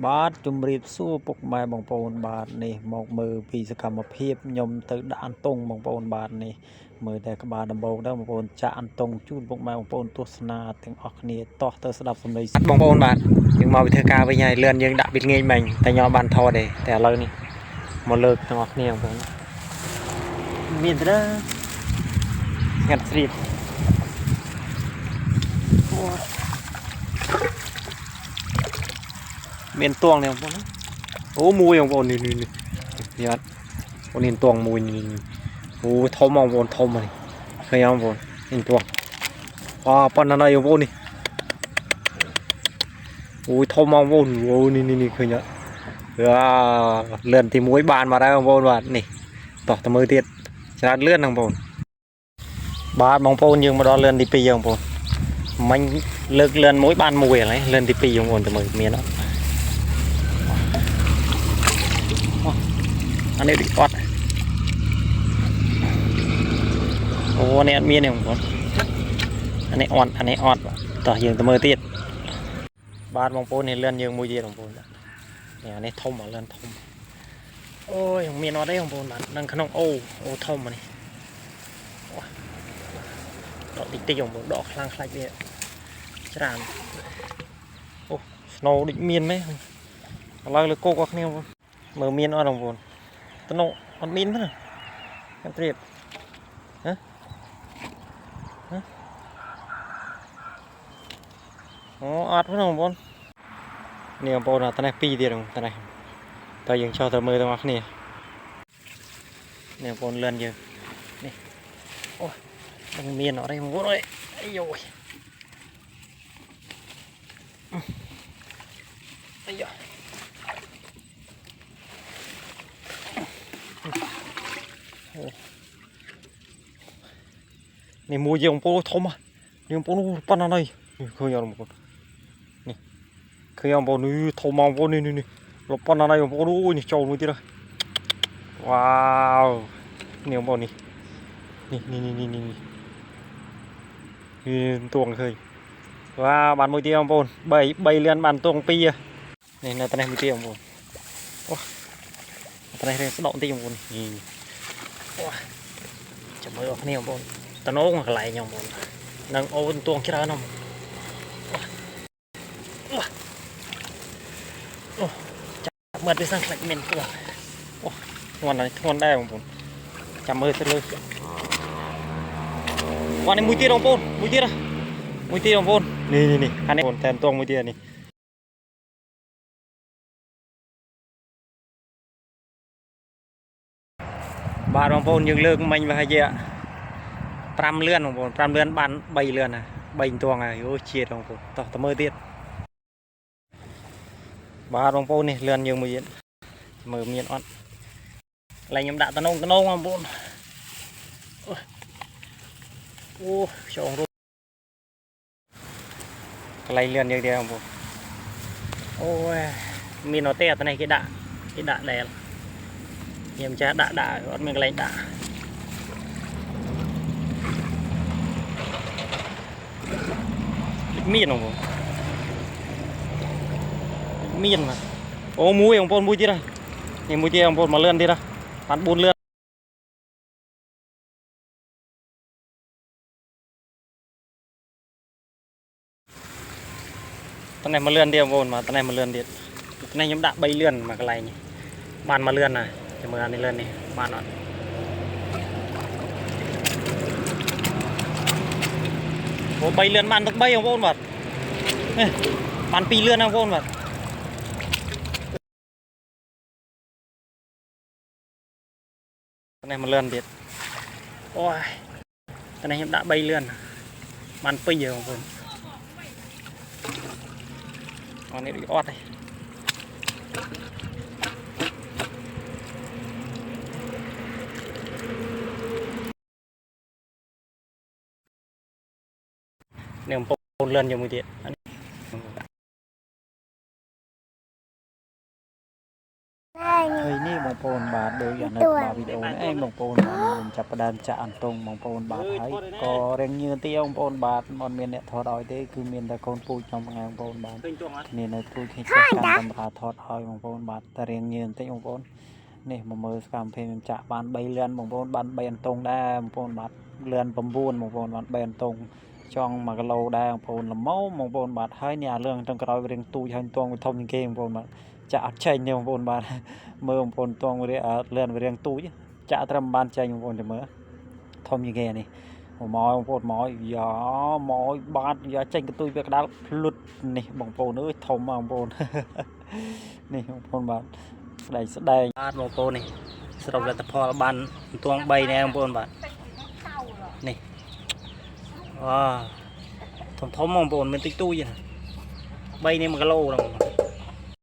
បាទជំរាបសួរពុកម៉ែបងប្អូនបាទនេះមកមើលពីសកម្មភាពខ្ញុំទៅដាក់អន្ទង់បងប្អូនបាទនេះមើលតែក្បាលដំបូងដែរបងប្អូនចាក់អន្ទង់ជូនពុកម៉ែបងប្អូនទស្សនាទាំងអស់គ្នាតោះទៅស្ដាប់សំឡេងបងប្អូនបាទយើងមកវិធីការវិញហើយលឿនយើងដាក់ពីងាយមិញតែញ៉ាំបានថតទេតែឥឡូវនេះមកលើកទាំងអស់គ្នាបងប្អូនមានទេស្ងាត់ស្រីបមានតួងនេះបងប្អូនអូមួយបងប្អូននេះនេះអត់បងនេះតួងមួយនេះអូធំបងប្អូនធំហ្នឹងឃើញបងប្អូននេះតួងប៉ុណ្ណាណៃបងប្អូននេះអូធំបងប្អូនអូនេះឃើញអត់លឿនទី1បានមកដែរបងប្អូនបាទនេះតោះទៅមើលទៀតច្រើនលឿនបងប្អូនបាទបងប្អូនយើងមកដល់លឿនទី2បងប្អូនមិញលើកលឿន1បាន1ឥឡូវលឿនទី2បងប្អូនទៅមើលមានអត់អានេះអត់អូនេះអត់មានទេបងប្អូនអានេះអត់តោះយើងទៅមើលទៀតបាទបងប្អូននេះលឿនយើងមួយទៀតបងប្អូននេះអានេះធំលឿនធំអូយមានអត់ទេបងប្អូនបាទនៅក្នុងអូធំនេះដកតិចបងប្អូនដកខ្លាំងខ្លាច់វាច្រើនអូស្នូដូចមានមែនឥឡូវលើគោកអស់គ្នាបងមើលមានអត់បងប្អូនតំណអត់មានទេខ្ញុំព្រៀបហ៎អូអត់ទេបងប្អូននេះបងប្អូនតែនេះ2ទៀតបងតែនេះតើយើងចូលទៅមើលទាំងអស់គ្នានេះបងប្អូនលឿនយើងនេះអូមិនមានអត់ទេបងប្អូនអើយអាយអាយនេះមួយយើងបងប្អូនធំយើងបងប្អូនប៉ុណ្ណានេះឃើញអត់បងប្អូននេះឃើញបងប្អូននេះធំបងប្អូននេះលប៉ុណ្ណានេះបងប្អូនអូយនេះចូលមួយទៀតវ៉ាវនេះបងប្អូននេះតួងឃើញវ៉ាបានមួយទៀតបងប្អូន3លឿនបានតួង2នេះនៅតែនេះមួយទៀតបងប្អូនអូតែនេះស្ដកបន្តិចបងប្អូននេះអូចាំមើលអស់គ្នាបងប្អូនតនោកន្លែងបងប្អូននឹងអូនតួងច្រើនហ្នឹងអូចាប់មើលទៅសិនខ្លាច់មានតួងអូធ្ងន់ដែរបងប្អូនចាំមើលទៅលើវ៉ានេះមួយទៀតបងប្អូនមួយទៀតបងប្អូននេះអានេះបងប្អូនតែតួងមួយទៀតនេះបាទបងប្អូនយើងលើកមិញវាហើយ5លឿនបងប្អូន5លឿនបាន3លឿនណា3តួងហើយអូជាតិបងប្អូនតោះទៅមើលទៀតបាទបងប្អូននេះលឿនយើងមួយទៀតមើលមានអត់ឡើយខ្ញុំដាក់តំណងបងប្អូនអូចងរូបកន្លែងលឿនយើងទៀតបងប្អូនអូយមានអត់ទេតែនេះគេដាក់ដែលខ្ញុំចាស់ដាក់អត់មានកន្លែងដាក់មានបងប្អូនមានមកអូមួយបងប្អូនមួយទៀតនេះមួយទៀតបងប្អូនមកលឿនទៀតបាន4លឿនតនេះមកលឿនទៀតបងប្អូនមកតនេះមកលឿនទៀតតនេះខ្ញុំដាក់3លឿនមកកន្លែងបានមកលឿនណាចាំមើលអានេះលឿននេះបានអត់អូ3លឿនបានទឹក3បងប្អូនបាទនេះបាន2លឿនបងប្អូនបាទតនេះមកលឿនទៀតអូយតនេះខ្ញុំដាក់3លឿនបាន2ហើយបងប្អូនអានេះដូចអត់ទេនេះបងប្អូនលឿនជាមួយទៀត ហើយនេះបងប្អូនបាទដូចយ៉ាងនៅក្បាលវីដេអូនេះឯងបងប្អូនខ្ញុំចាប់ផ្ដើមចាក់អន្ទង់បងប្អូនបាទហើយក៏រៀងញឿនទៀតបងប្អូនបាទមិនមានអ្នកថតឲ្យទេគឺមានតែកូនពូជខ្ញុំថ្ងៃបងប្អូនបាទនេះនៅពូជខ្ញុំចាក់កាមេរ៉ាថតឲ្យបងប្អូនបាទតែរៀងញឿនបន្តិចបងប្អូននេះមកមើលសកម្មភាពខ្ញុំចាក់បាន3លានបងប្អូនបាន3អន្ទង់ដែរបងប្អូនបាទលាន9បងប្អូនបាន3អន្ទង់ចង់1គីឡូដែរបងប្អូនល្មមបងប្អូនបាទហើយនេះអារឿងចុងក្រោយរៀងទូចហើយទងវាធំជាងគេបងប្អូនបាទចាក់អត់ចេញទេបងប្អូនបាទមើលបងប្អូនទងវាលឿនវារៀងទូចចាក់ត្រឹមបានចេញបងប្អូនចាំមើលធំជាងគេនេះមកបងប្អូនមកយ៉ាមកបាទយ៉ាចេញកន្ទុយវាក្តាល់ភ្លុតនេះបងប្អូនអើយធំបងប្អូននេះបងប្អូនបាទស្ដែងបាទបងប្អូននេះសរុបលទ្ធផលបានទង3នេះបងប្អូនបាទនេះវ៉ាធំបងប្អូនមានតិចតួច3នេះ1គីឡូហ្នឹង